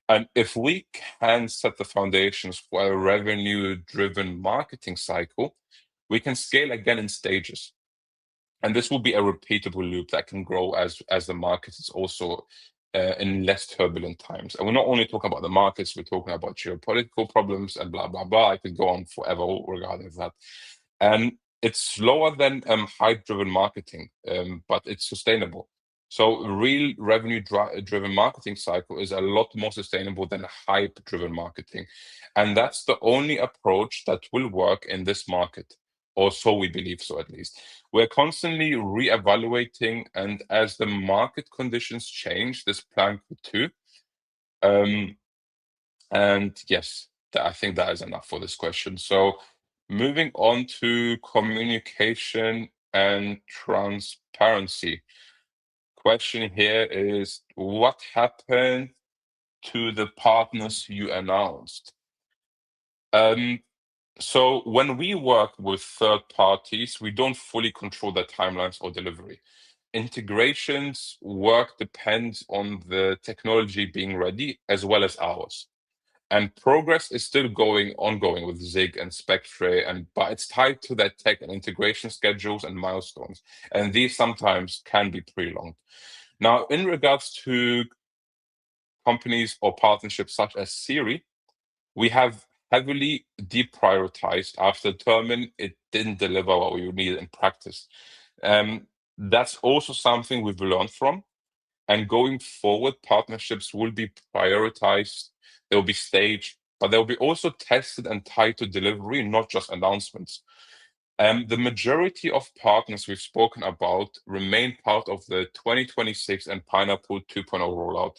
And if we can set the foundations for a revenue-driven marketing cycle, we can scale again in stages. And this will be a repeatable loop that can grow as the market is also in less turbulent times. And we're not only talking about the markets, we're talking about geopolitical problems and blah, blah, blah. I could go on forever regarding that. And it's slower than hype-driven marketing, but it's sustainable. So real revenue-driven marketing cycle is a lot more sustainable than hype-driven marketing. And that's the only approach that will work in this market, or so we believe so at least. We're constantly re-evaluating, and as the market conditions change, this plan could too. And yes, I think that is enough for this question. So moving on to communication and transparency. Question here is, what happened to the partners you announced? So when we work with third parties, we don't fully control their timelines or delivery. Integrations work depends on the technology being ready as well as ours. And progress is still ongoing with Zig and Spectre, but it's tied to their tech and integration schedules and milestones. And these sometimes can be prolonged. Now, in regards to companies or partnerships such as Siri, we have heavily deprioritized after determining it didn't deliver what we needed in practice. That's also something we've learned from. And going forward, partnerships will be prioritized, they'll be staged, but they'll be also tested and tied to delivery, not just announcements. The majority of partners we've spoken about remain part of the 2026 and Pineapple 2.0 rollout,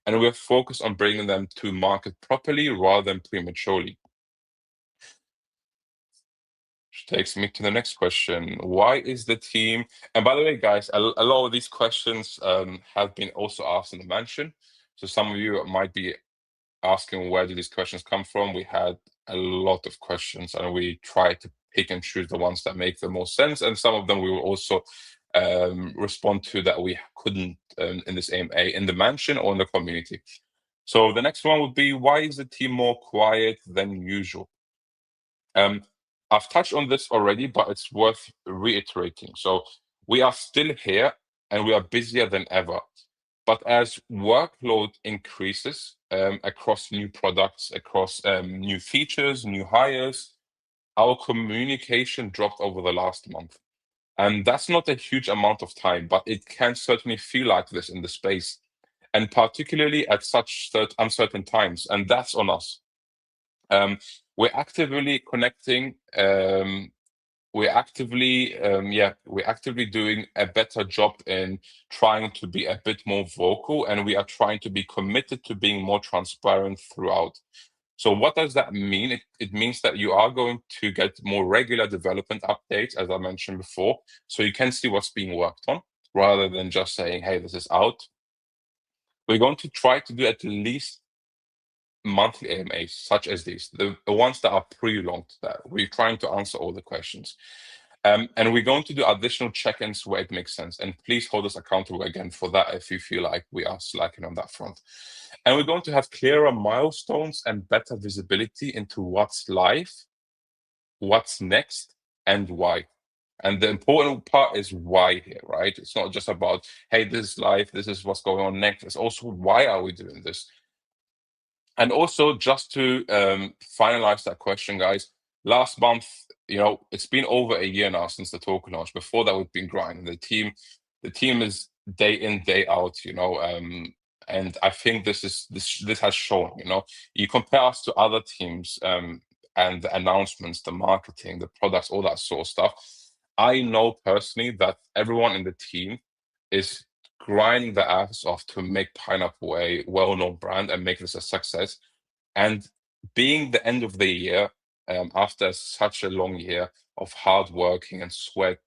and we're focused on bringing them to market properly rather than prematurely. Which takes me to the next question. Why is the team, and by the way, guys, a lot of these questions have been also asked in the mansion. So some of you might be asking, where do these questions come from? We had a lot of questions, and we tried to pick and choose the ones that make the most sense. And some of them we will also respond to that we couldn't in this AMA in the mansion or in the community. So the next one would be, why is the team more quiet than usual? I've touched on this already, but it's worth reiterating. So we are still here and we are busier than ever. But as workload increases, across new products, across new features, new hires. Our communication dropped over the last month. And that's not a huge amount of time, but it can certainly feel like this in the space, and particularly at such uncertain times. And that's on us. We're actively connecting. We're actively doing a better job in trying to be a bit more vocal, and we are trying to be committed to being more transparent throughout. So what does that mean? It means that you are going to get more regular development updates, as I mentioned before, so you can see what's being worked on rather than just saying, hey, this is out. We're going to try to do at least monthly AMAs, such as these, the ones that are pre-launched, that we're trying to answer all the questions. And we're going to do additional check-ins where it makes sense. And please hold us accountable again for that if you feel like we are slacking on that front. And we're going to have clearer milestones and better visibility into what's live, what's next, and why. And the important part is why here, right? It's not just about, hey, this is live, this is what's going on next. It's also, why are we doing this? And also, just to finalize that question, guys, last month, it's been over a year now since the token launch. Before that, we've been grinding. The team is day in, day out, and I think this has shown. You compare us to other teams, and the announcements, the marketing, the products, all that sort of stuff. I know personally that everyone in the team is grinding their ass off to make Pineapple a well-known brand and make this a success. And being the end of the year, after such a long year of hard working and sweat,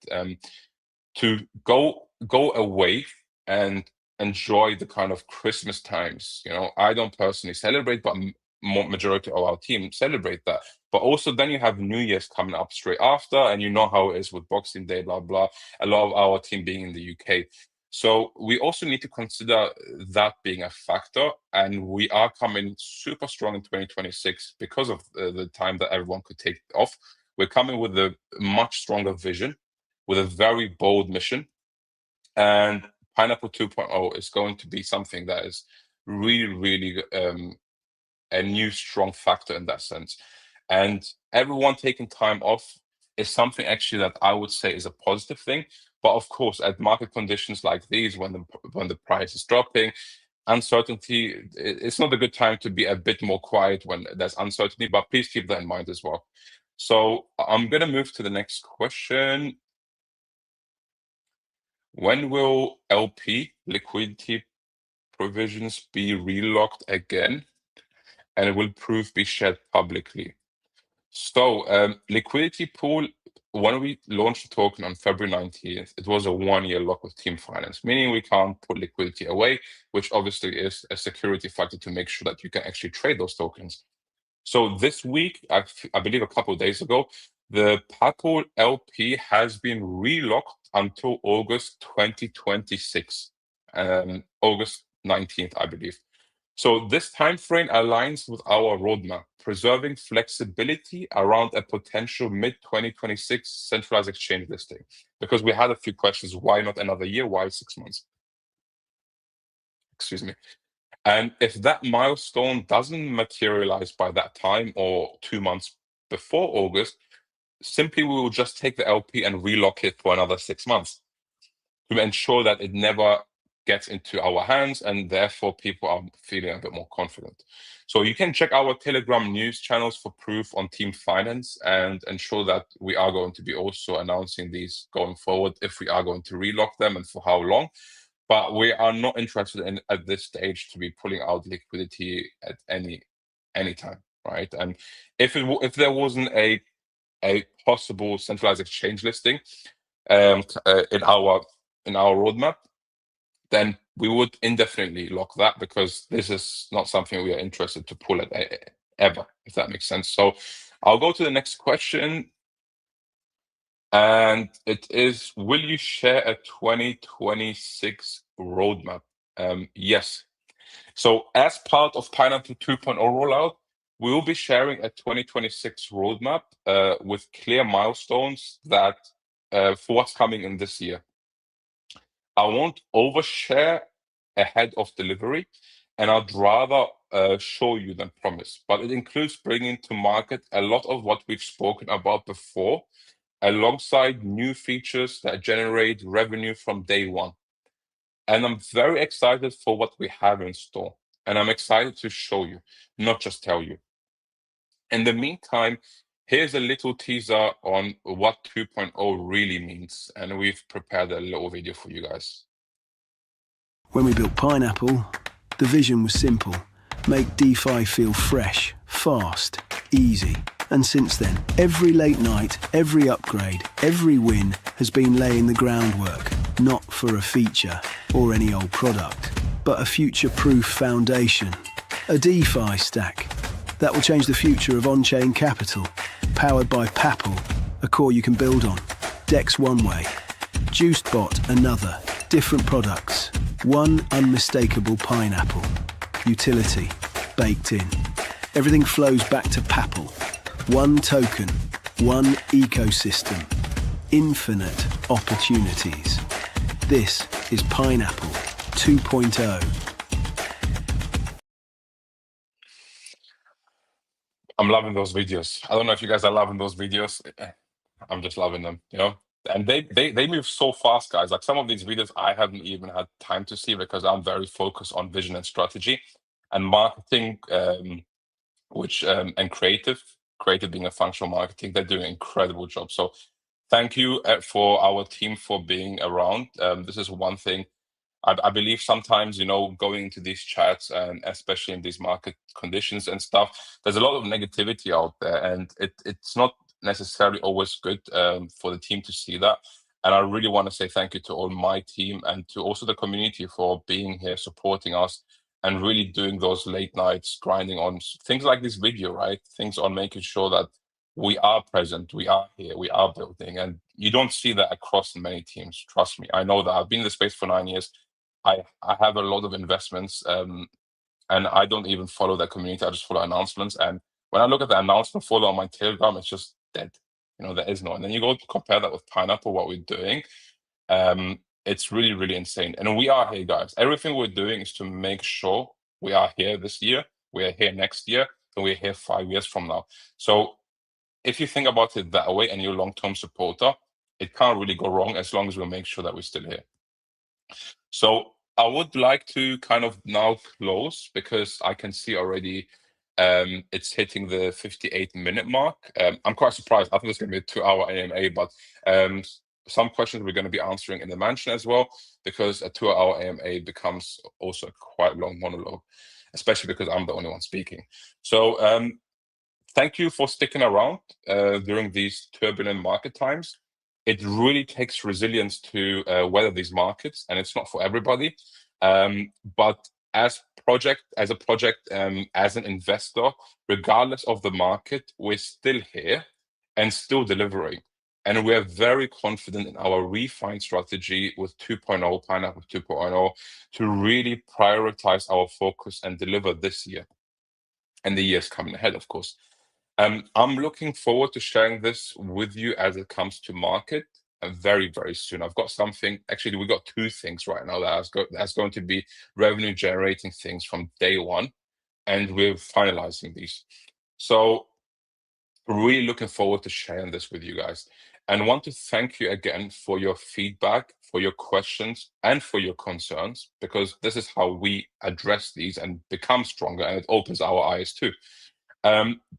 to go away and enjoy the kind of Christmas times. I don't personally celebrate, but majority of our team celebrate that. But also then you have New Year's coming up straight after, and you know how it is with Boxing Day, blah blah. A lot of our team being in the UK. So we also need to consider that being a factor, and we are coming super strong in 2026 because of the time that everyone could take off. We're coming with a much stronger vision, with a very bold mission, and Pineapple 2.0 is going to be something that is really, really a new strong factor in that sense. And everyone taking time off is something actually that I would say is a positive thing. But of course, at market conditions like these, when the price is dropping, uncertainty, it's not a good time to be a bit more quiet when there's uncertainty, but please keep that in mind as well. So I'm going to move to the next question. When will LP, liquidity provisions, be relocked again, and will proof be shared publicly? So liquidity pool, when we launched the token on February 19th, it was a 1-year lock with Team Finance, meaning we can't put liquidity away, which obviously is a security factor to make sure that you can actually trade those tokens. So this week, I believe a couple of days ago, the PAPPLE LP has been relocked until August 2026, August 19th, I believe. So this time frame aligns with our roadmap, preserving flexibility around a potential mid-2026 centralized exchange listing. Because we had a few questions, why not another year? Why 6 months? Excuse me. And if that milestone doesn't materialize by that time or 2 months before August, simply we will just take the LP and relock it for another 6 months to ensure that it never gets into our hands, and therefore people are feeling a bit more confident. So you can check our Telegram news channels for proof on Team Finance and ensure that we are going to be also announcing these going forward if we are going to relock them and for how long. But we are not interested in at this stage to be pulling out liquidity at any time, right? And if there wasn't a possible centralized exchange listing in our roadmap, then we would indefinitely lock that, because this is not something we are interested to pull it ever, if that makes sense. So I'll go to the next question. And it is, will you share a 2026 roadmap? Yes. So as part of Pineapple 2.0 rollout, we will be sharing a 2026 roadmap with clear milestones that for what's coming in this year. I won't overshare ahead of delivery, and I'd rather show you than promise. But it includes bringing to market a lot of what we've spoken about before, alongside new features that generate revenue from day one. And I'm very excited for what we have in store. And I'm excited to show you, not just tell you. In the meantime, here's a little teaser on what 2.0 really means. And we've prepared a little video for you guys. When we built Pineapple, the vision was simple. Make DeFi feel fresh, fast, easy. And since then, every late night, every upgrade, every win has been laying the groundwork, not for a feature or any old product, but a future-proof foundation, a DeFi stack that will change the future of on-chain capital, powered by PAPPLE, a core you can build on, Dex one way, JuiceBot another, different products, one unmistakable Pineapple, utility baked in. Everything flows back to PAPPLE. One token, one ecosystem, infinite opportunities. This is Pineapple 2.0. I'm loving those videos. I don't know if you guys are loving those videos. I'm just loving them, you know? And they move so fast, guys. Like some of these videos I haven't even had time to see because I'm very focused on vision and strategy and marketing, and creative being a functional marketing. They're doing an incredible job. So thank you for our team for being around. This is one thing I believe sometimes, you know, going into these chats and especially in these market conditions and stuff, there's a lot of negativity out there, and it's not necessarily always good for the team to see that. And I really want to say thank you to all my team and to also the community for being here, supporting us, and really doing those late nights, grinding on things like this video, right? Things on making sure that we are present, we are here, we are building. And you don't see that across many teams. Trust me. I know that I've been in the space for 9 years. I have a lot of investments, and I don't even follow that community. I just follow announcements. And when I look at the announcement follow on my Telegram, it's just dead. You know, there is no. And then you go to compare that with Pineapple, what we're doing. It's really, really insane. And we are here, guys. Everything we're doing is to make sure we are here this year, we are here next year, and we're here 5 years from now. So if you think about it that way and you're a long-term supporter, it can't really go wrong as long as we make sure that we're still here. So I would like to kind of now close because I can see already it's hitting the 58-minute mark. I'm quite surprised. I thought it was going to be a 2-hour AMA, but some questions we're going to be answering in the mansion as well, because a 2-hour AMA becomes also a quite long monologue, especially because I'm the only one speaking. So thank you for sticking around during these turbulent market times. It really takes resilience to weather these markets, and it's not for everybody. But as a project, as an investor, regardless of the market, we're still here and still delivering. And we're very confident in our refined strategy with 2.0, Pineapple 2.0, to really prioritize our focus and deliver this year and the years coming ahead, of course. I'm looking forward to sharing this with you as it comes to market very, very soon. I've got something, actually, we've got 2 things right now that's going to be revenue generating things from day one, and we're finalizing these. So really looking forward to sharing this with you guys, and want to thank you again for your feedback, for your questions, and for your concerns, because this is how we address these and become stronger, and it opens our eyes too.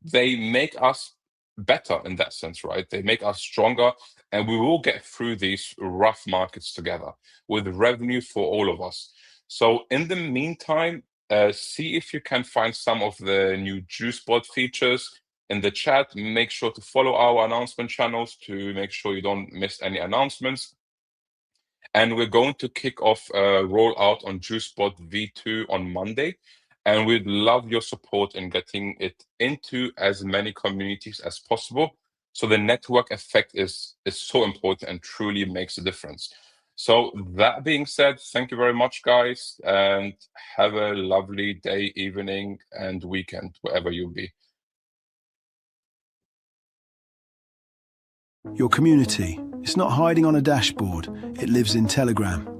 They make us better in that sense, right? They make us stronger, and we will get through these rough markets together with revenue for all of us. So in the meantime, see if you can find some of the new JuiceBot features in the chat. Make sure to follow our announcement channels to make sure you don't miss any announcements. And we're going to kick off a rollout on JuiceBot V2 on Monday. And we'd love your support in getting it into as many communities as possible. So the network effect is so important and truly makes a difference. So that being said, thank you very much, guys, and have a lovely day, evening, and weekend, wherever you'll be. Your community, it's not hiding on a dashboard, it lives in Telegram.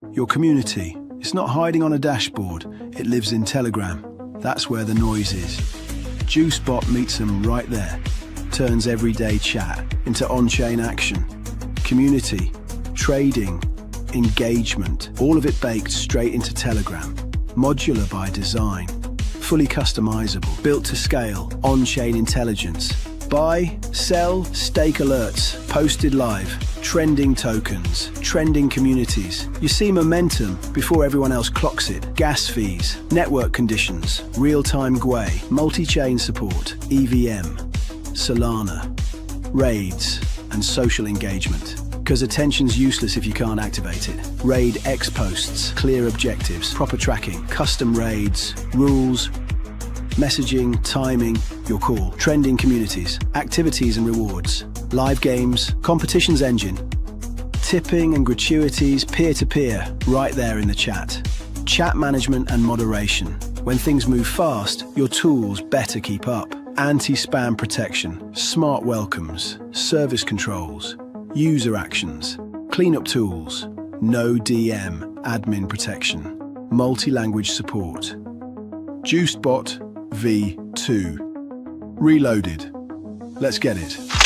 Your community, it's not hiding on a dashboard, it lives in Telegram. That's where the noise is. JuiceBot meets them right there. Turns everyday chat into on-chain action. Community, trading, engagement, all of it baked straight into Telegram. Modular by design. Fully customizable, built to scale, on-chain intelligence. Buy, sell, stake alerts, posted live, trending tokens, trending communities. You see momentum before everyone else clocks it. Gas fees, network conditions, real-time GUI, multi-chain support, EVM, Solana, raids, and social engagement. Because attention's useless if you can't activate it. Raid X posts, clear objectives, proper tracking, custom raids, rules, messaging, timing, your call, trending communities, activities and rewards, live games, competitions engine, tipping and gratuities, peer-to-peer, right there in the chat. Chat management and moderation. When things move fast, your tools better keep up. Anti-spam protection, smart welcomes, service controls, user actions, cleanup tools, no DM, admin protection, multi-language support. JuiceBot V2. Reloaded. Let's get it.